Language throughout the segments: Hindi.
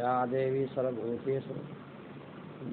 या देवी सर्वभूतेषु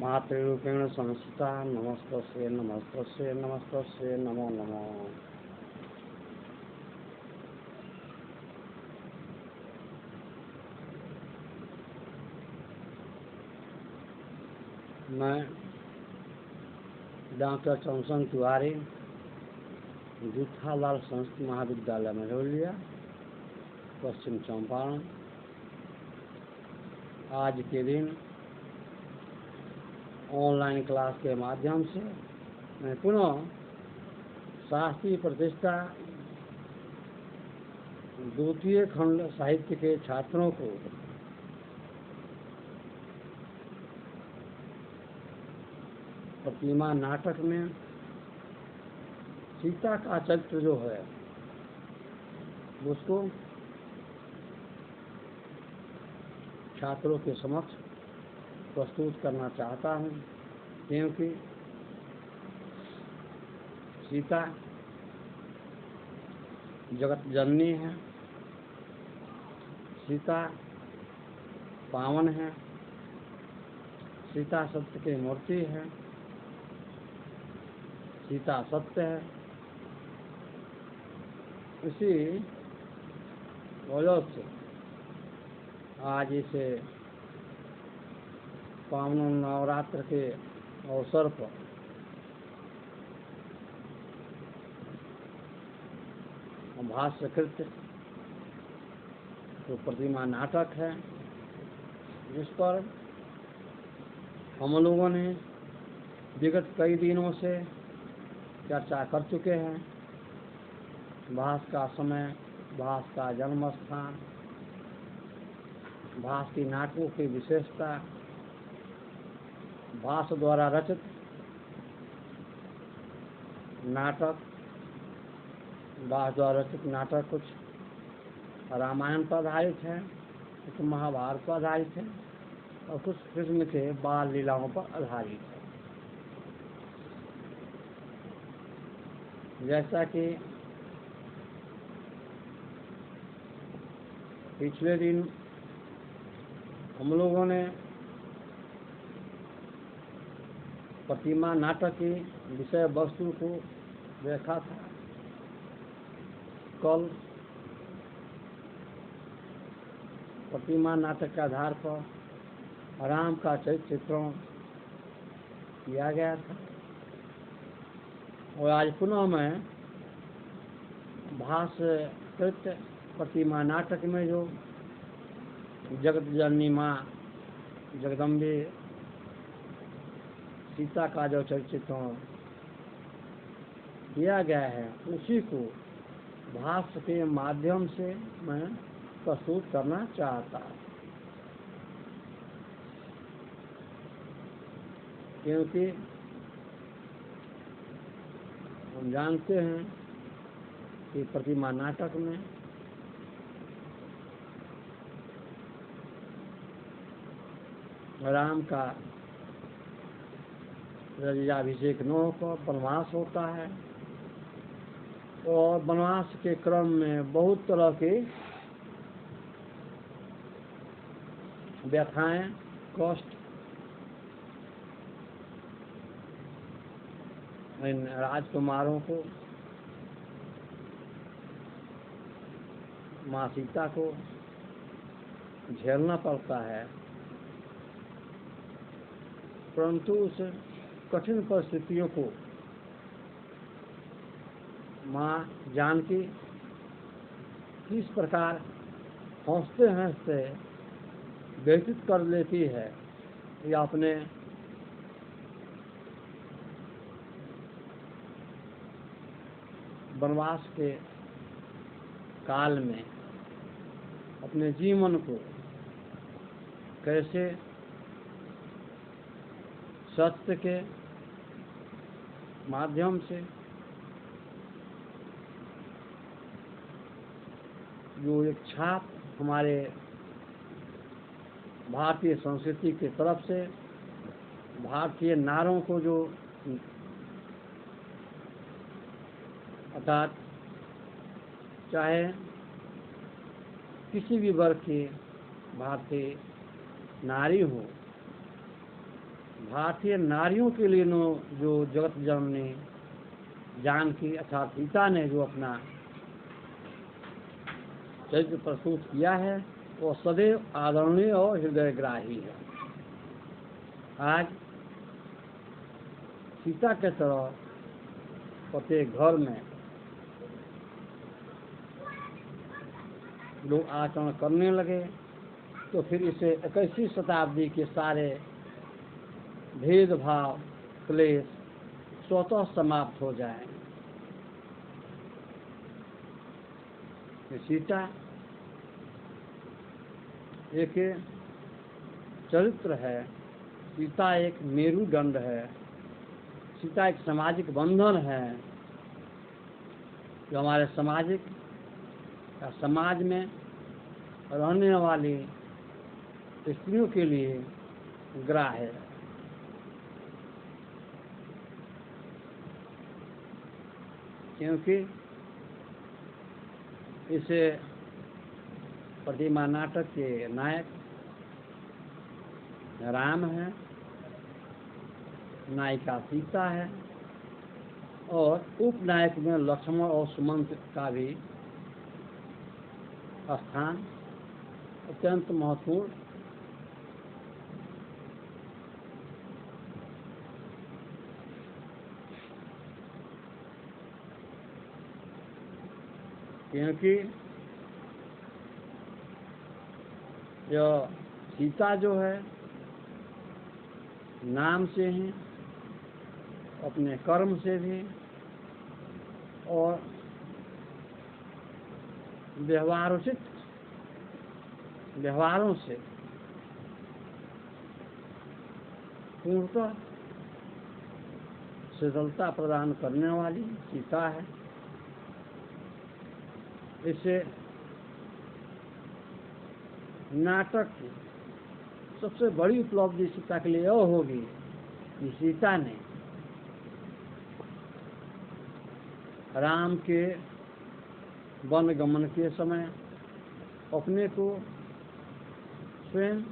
मातृरूपेण संस्थिता नमस्तस्यै नमस्तस्यै नमस्तस्यै नमो नमः। मैं डॉक्टर चौसन तिवारी जूठालाल संस्कृत महाविद्यालय में रौलिया, पश्चिम चंपारण। आज के दिन ऑनलाइन क्लास के माध्यम से मैं पुनः शास्त्रीय प्रतिष्ठा द्वितीय खंड साहित्य के छात्रों को प्रतिमा नाटक में सीता का चरित्र जो है उसको छात्रों के समक्ष प्रस्तुत करना चाहता हूँ, क्योंकि सीता जगत जननी है, सीता पावन है, सीता सत्य की मूर्ति है, सीता सत्य है। इसी वजह से आज इसे पावन नवरात्र के अवसर पर भाष्यकृत तो प्रतिमा नाटक है, जिस पर हम लोगों ने विगत कई दिनों से चर्चा कर चुके हैं। भास का समय, भास का जन्म स्थान, भास की नाटकों की विशेषता, भास द्वारा रचित नाटक, भास द्वारा रचित नाटक कुछ रामायण पर आधारित है, कुछ महाभारत पर आधारित है और कुछ कृष्ण के बाल लीलाओं पर आधारित है। जैसा कि पिछले दिन हम लोगों ने प्रतिमा नाटक की विषय वस्तु को देखा था, कल प्रतिमा नाटक के आधार पर राम का चरित्र चित्रण किया गया था और आज पुनः मैं भाष्यकृत प्रतिमा नाटक में जो जगत जननी माँ जगदम्बे सीता का जो चरित्र किया गया है उसी को भाष्य के माध्यम से मैं प्रस्तुत करना चाहता हूँ, क्योंकि हम जानते हैं कि प्रतिमा नाटक में राम का राज्याभिषेक न होकर वनवास होता है और वनवास के क्रम में बहुत तरह की व्यथाएं, कष्ट इन राजकुमारों को, माँ सीता को झेलना पड़ता है, परंतु उस कठिन परिस्थितियों को माँ जानकी किस प्रकार हंसते हंसते व्यतीत कर लेती है, या अपने वनवास के काल में अपने जीवन को कैसे सत्य के माध्यम से जो एक छाप हमारे भारतीय संस्कृति की तरफ से भारतीय नारों को जो अर्थात चाहे किसी भी वर्ग के भारतीय नारी हो, भारतीय नारियों के लिए जो जगत जननी जानकी अर्थात सीता ने जो अपना चरित्र प्रस्तुत किया है वो सदैव आदरणीय और हृदयग्राही है। आज सीता के तरह प्रत्येक घर में लोग आचरण करने लगे तो फिर इसे 21वीं शताब्दी के सारे भेदभाव क्लेश स्वतः समाप्त हो जाए। सीता एक चरित्र है, सीता एक मेरुदंड है, सीता एक सामाजिक बंधन है जो हमारे समाज में रहने वाली स्त्रियों के लिए ग्राह्य है। क्योंकि इसे प्रतिमा नाटक के नायक राम है, नायिका सीता है और उपनायक में लक्ष्मण और सुमंत का भी स्थान अत्यंत महत्वपूर्ण। क्योंकि यह सीता जो है नाम से ही, अपने कर्म से भी और व्यवहारोचित व्यवहारों से पूर्णतः शीतलता प्रदान करने वाली सीता है। इससे नाटक की सबसे बड़ी उपलब्धि सीता के लिए यह होगी कि सीता ने राम के वन गमन के समय अपने को स्वयं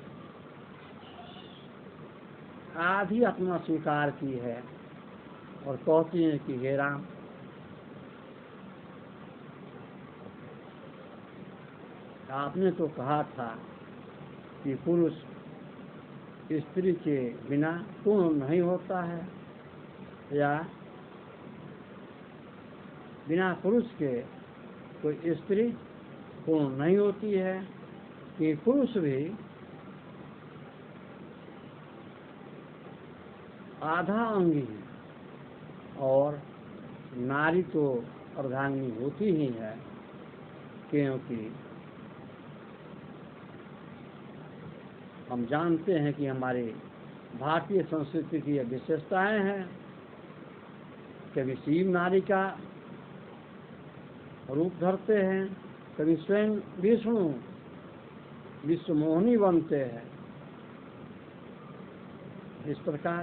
आधी आत्मा स्वीकार की है और कहती हैं कि हे राम, आपने तो कहा था कि पुरुष स्त्री के बिना पूर्ण नहीं होता है या बिना पुरुष के कोई स्त्री पूर्ण नहीं होती है, कि पुरुष भी आधा अंगी है और नारी तो अर्धांगिनी होती ही है। क्योंकि हम जानते हैं कि हमारी भारतीय संस्कृति की विशेषताएं हैं। कभी शिव नारी का रूप धरते हैं, कभी स्वयं विष्णु विश्वमोहिनी बनते हैं। इस प्रकार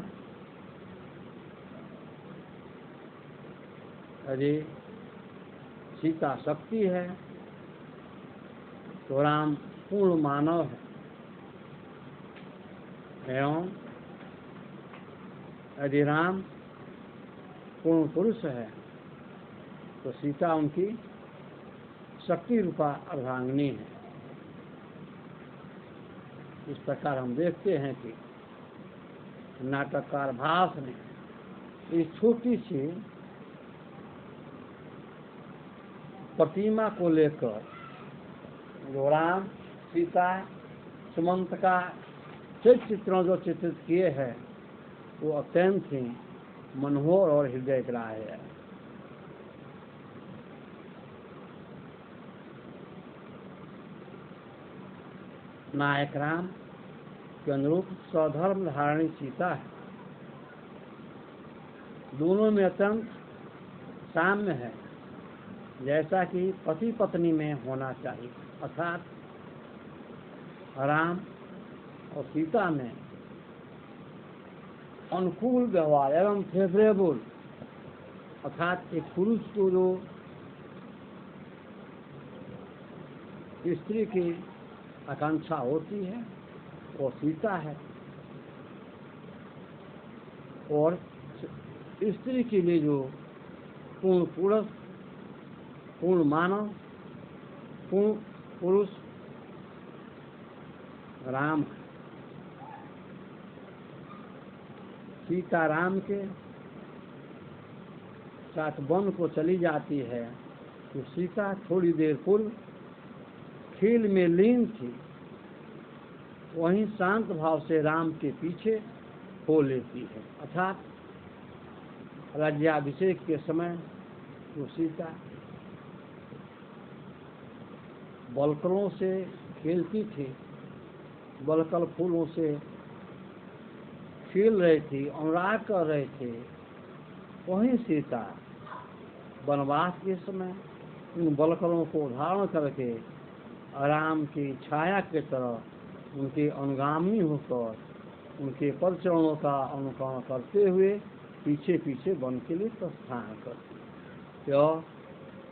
यदि सीता शक्ति है तो राम पूर्ण मानव है एवं यदि राम पूर्ण पुरुष है तो सीता उनकी शक्ति रूपा अर्धांगिनी है। इस प्रकार हम देखते हैं कि नाटककार भास ने इस छोटी सी प्रतिमा को लेकर जो राम सीता सुमंत का चित्रों जो चित्रित किए हैं वो अत्यंत ही मनोहर और हृदयग्राह्य है। नायक राम के अनुरूप स्वधर्म धारणी सीता है। दोनों में अत्यंत साम्य है, जैसा कि पति पत्नी में होना चाहिए। अर्थात राम और सीता में अनुकूल व्यवहार एवं फेवरेबल, अर्थात एक पुरुष को जो स्त्री की आकांक्षा होती है वो सीता है। और स्त्री के लिए जो पूर्ण पुरुष, पूर्ण मानव, पूर्ण पुरुष राम है। सीता राम के साथ वन को चली जाती है तो सीता थोड़ी देर पूर्व खेल में लीन थी, वहीं शांत भाव से राम के पीछे हो लेती है। अर्थात राज्याभिषेक के समय तो सीता बलकलों से खेलती थी, बलकल फूलों से खेल रही थी, अनुराग कर रहे थे। वहीं सीता वनवास के समय उन बलकलों को धारण करके राम की छाया के तरह उनके अनुगामी होकर उनके पदचरणों का अनुकरण करते हुए पीछे पीछे वन के लिए प्रस्थान करती। यह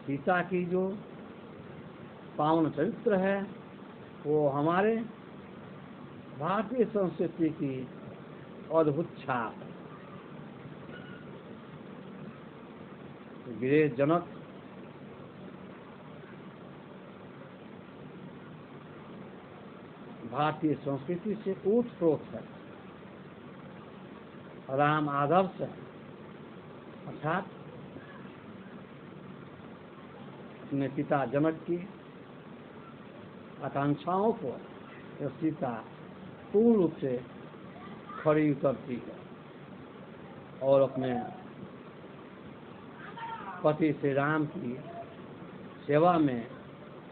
सीता की जो पावन चरित्र है वो हमारे भारतीय संस्कृति की अद्भुत छाप है। गिरीश जनक भारतीय संस्कृति से ओतप्रोत है, राम आदर्श है। अर्थात अपने पिता जनक की आकांक्षाओं को सीता पूर्ण रूप से खड़ी उतरती है और अपने पति श्री राम की सेवा में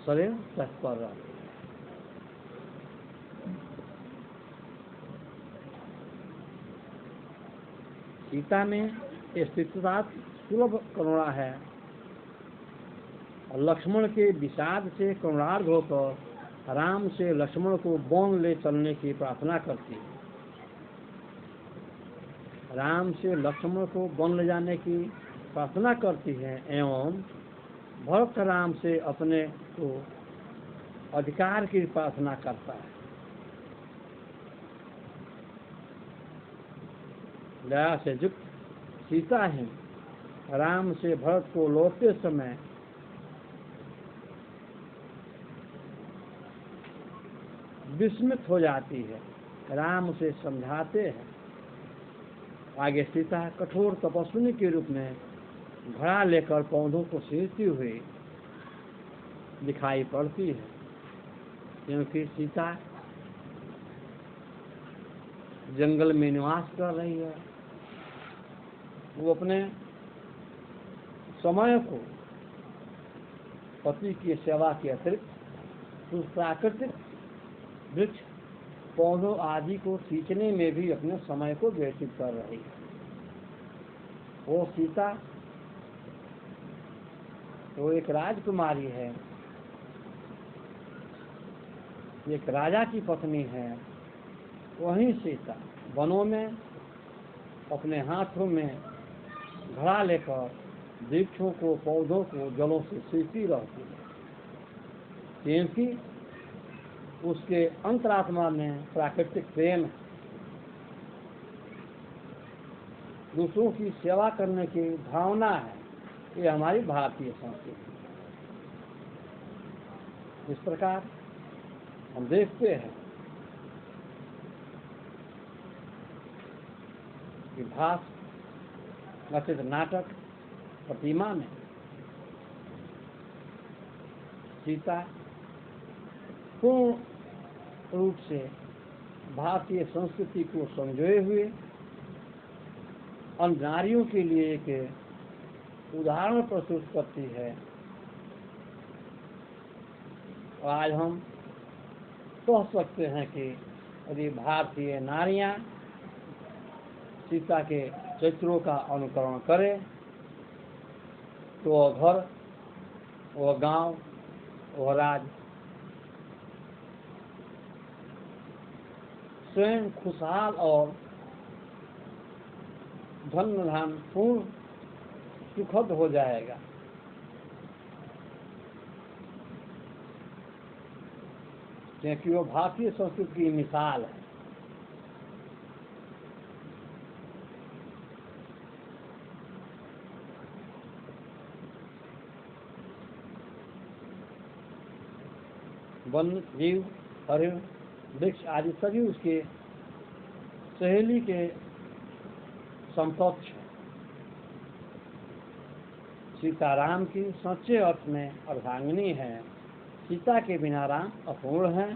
सदैव तत्पर रहती है। सीता में स्थिरता सुलभ करुणा है और लक्ष्मण के विषाद से करुणार्घ होकर राम से लक्ष्मण को वन ले चलने की प्रार्थना करती है। राम से लक्ष्मण को वन ले जाने की प्रार्थना करती है एवं भरत राम से अपने को अधिकार की प्रार्थना करता है। दया से युक्त सीता ही राम से भरत को लौटते समय विस्मित हो जाती है। राम उसे समझाते हैं। आगे सीता कठोर तपस्विनी के रूप में घड़ा लेकर पौधों को सींचती हुई दिखाई पड़ती है, क्योंकि सीता जंगल में निवास कर रही है। वो अपने समय को पति की सेवा के अतिरिक्त उस प्राकृतिक वृक्ष पौधों आदि को सींचने में भी अपने समय को व्यतीत कर रही है। वो सीता वो एक राजकुमारी है, एक राजा की पत्नी है। वहीं सीता वनों में अपने हाथों में घड़ा लेकर वृक्षों को पौधों को जलों से सींचती रहती है, क्योंकि उसके अंतरात्मा में प्राकृतिक प्रेम है। दूसरों की सेवा करने की भावना है। ये हमारी भारतीय संस्कृति। इस प्रकार हम देखते हैं कि भास रचित नाटक प्रतिमा में सीता पूर्ण रूप से भारतीय संस्कृति को संजोए हुए अन्य नारियों के लिए एक उदाहरण प्रस्तुत करती है। आज हम कह सकते हैं कि यदि भारतीय नारियां सीता के चरित्रों का अनुकरण करें तो वह घर, वह गांव, वह राज्य स्वयं खुशहाल और धन धान पूर्ण सुखद हो जाएगा। क्योंकि वो भारतीय संस्कृति की मिसाल है। वन जीव, हरिण, वृक्ष आदि सभी उसके सहेली के समकक्ष है। सीताराम की सच्चे अर्थ में अर्धांगिनी है। सीता के बिना राम अपूर्ण है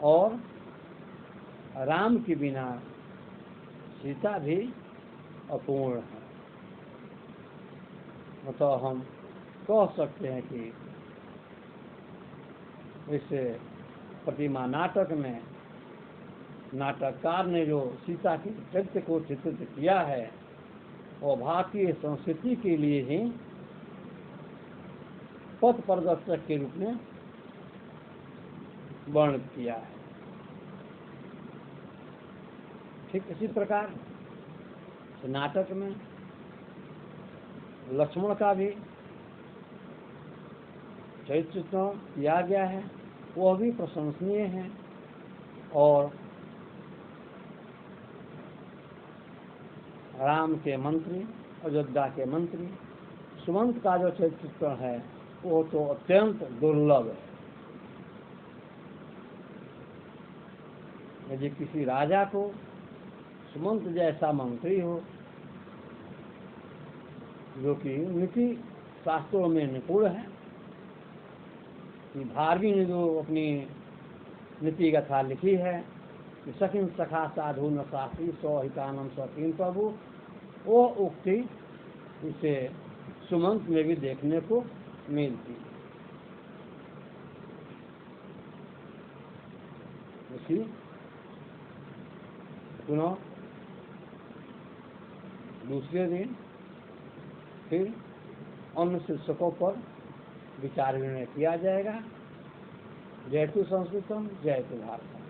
और राम के बिना सीता भी अपूर्ण है। मतलब हम कह सकते हैं कि इस प्रतिमा नाटक में नाटककार ने जो सीता के चरित्र को चित्रित किया है और भारतीय संस्कृति के लिए ही पथ प्रदर्शक के रूप में वर्णित किया है। ठीक इसी प्रकार नाटक में लक्ष्मण का भी चरित्र किया गया है, वह भी प्रशंसनीय है। और राम के मंत्री, अयोध्या के मंत्री सुमंत का जो चरित्र है वो तो अत्यंत दुर्लभ है। यदि किसी राजा को सुमंत जैसा मंत्री हो जो कि नीति शास्त्रों में निपुण है, भारवी ने जो अपनी नीति कथा लिखी है कि सखिन सखा साधु न शास्त्री सौ हितानम सकीन प्रभु, वो उक्ति इसे सुमंत में भी देखने को मिलती। इसी पुनः दूसरे दिन फिर अन्य शीर्षकों पर विचार विनिमय किया जाएगा। जयतु संस्कृतम, जयतु भारत।